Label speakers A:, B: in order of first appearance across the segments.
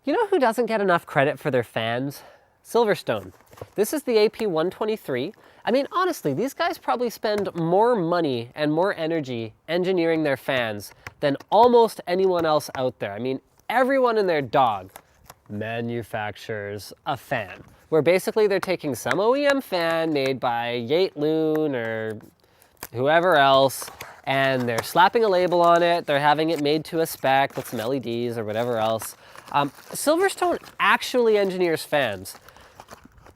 A: You know who doesn't get enough credit for their fans? Silverstone. This is the AP-123. I mean, honestly, these guys probably spend more money and more energy engineering their fans than almost anyone else out there. I mean, everyone and their dog manufactures a fan, where basically they're taking some OEM fan made by Loon or whoever else, and they're slapping a label on it, they're having it made to a spec with some LEDs or whatever else. Silverstone actually engineers fans.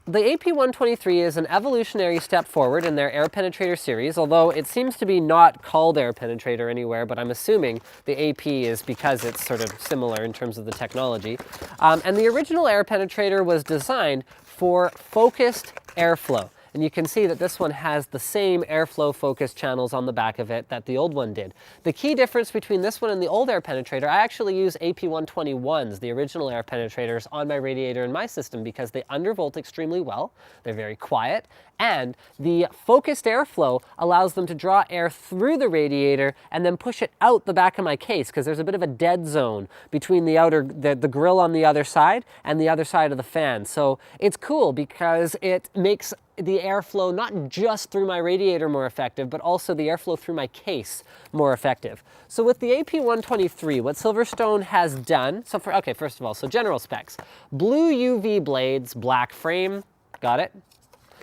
A: The AP-123 is an evolutionary step forward in their air penetrator series, although it seems to be not called air penetrator anywhere, but I'm assuming the AP is because it's sort of similar in terms of the technology. And the original air penetrator was designed for focused airflow. And you can see that this one has the same airflow focus channels on the back of it that the old one did. The key difference between this one and the old air penetrator, I actually use AP-121s, the original air penetrators, on my radiator in my system because they undervolt extremely well, they're very quiet, and the focused airflow allows them to draw air through the radiator and then push it out the back of my case because there's a bit of a dead zone between the grill on the other side and the other side of the fan. So it's cool because it makes the airflow not just through my radiator more effective, but also the airflow through my case more effective. So with the AP-123, what Silverstone has done, okay, first of all, so general specs. Blue UV blades, black frame, got it?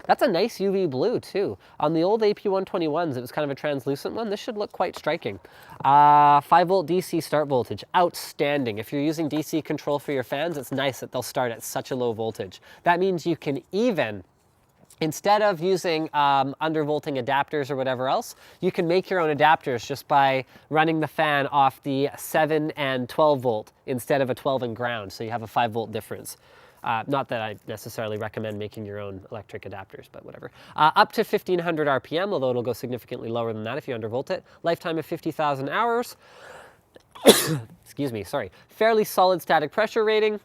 A: That's a nice UV blue too. On the old AP-121s, it was kind of a translucent one. This should look quite striking. 5-volt DC start voltage, outstanding. If you're using DC control for your fans, it's nice that they'll start at such a low voltage. That means you can even, instead of using undervolting adapters or whatever else, you can make your own adapters just by running the fan off the 7 and 12 volt instead of a 12 and ground, so you have a 5-volt difference. Not that I necessarily recommend making your own electric adapters, but whatever. Up to 1500 RPM, although it'll go significantly lower than that if you undervolt it. Lifetime of 50,000 hours. Excuse me, sorry. Fairly solid static pressure rating.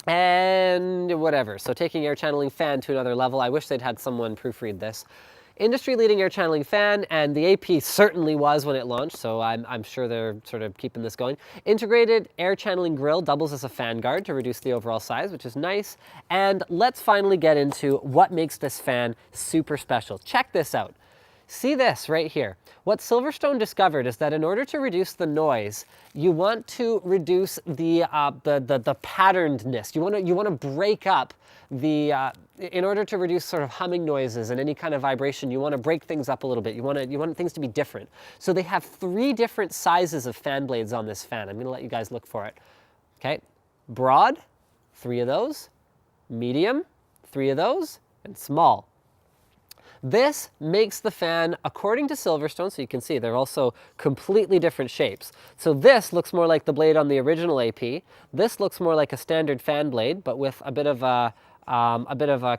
A: And whatever, so taking air channeling fan to another level. I wish they'd had someone proofread this. Industry-leading air channeling fan, and the AP certainly was when it launched, so I'm sure they're sort of keeping this going. Integrated air channeling grill doubles as a fan guard to reduce the overall size, which is nice. And let's finally get into what makes this fan super special. Check this out. See this right here. What Silverstone discovered is that in order to reduce the noise, you want to reduce the patternedness. You want to break up the in order to reduce sort of humming noises and any kind of vibration, you want to break things up a little bit. You want things to be different. So they have 3 different sizes of fan blades on this fan. I'm going to let you guys look for it. Okay, broad, 3 of those, medium, 3 of those, and small. This makes the fan, according to Silverstone, so you can see they're also completely different shapes. So this looks more like the blade on the original AP. This looks more like a standard fan blade, but with a bit of a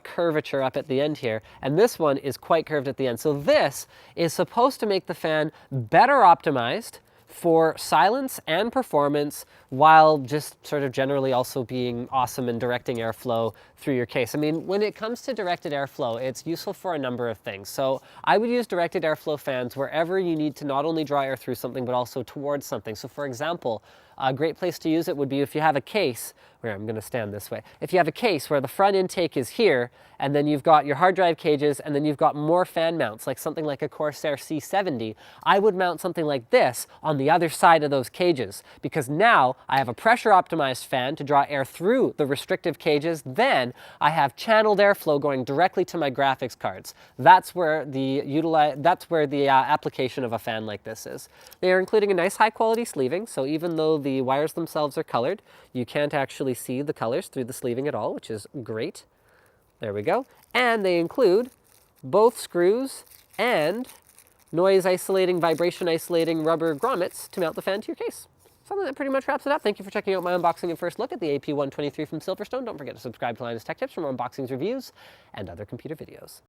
A: curvature up at the end here. And this one is quite curved at the end. So this is supposed to make the fan better optimized for silence and performance, while just sort of generally also being awesome in directing airflow through your case. I mean, when it comes to directed airflow, it's useful for a number of things. So I would use directed airflow fans wherever you need to not only draw air through something, but also towards something. So for example, a great place to use it would be if you have a case, where I'm going to stand this way. If you have a case where the front intake is here, and then you've got your hard drive cages, and then you've got more fan mounts, like something like a Corsair C70, I would mount something like this on the other side of those cages, because now I have a pressure optimized fan to draw air through the restrictive cages, then I have channeled airflow going directly to my graphics cards. That's where the application of a fan like this is. They are including a nice high quality sleeving, so even though the wires themselves are colored, you can't actually see the colors through the sleeving at all, which is great. There we go. And they include both screws and noise isolating, vibration isolating rubber grommets to mount the fan to your case. Something that pretty much wraps it up. Thank you for checking out my unboxing and first look at the AP-123 from Silverstone. Don't forget to subscribe to Linus Tech Tips for more unboxings, reviews, and other computer videos.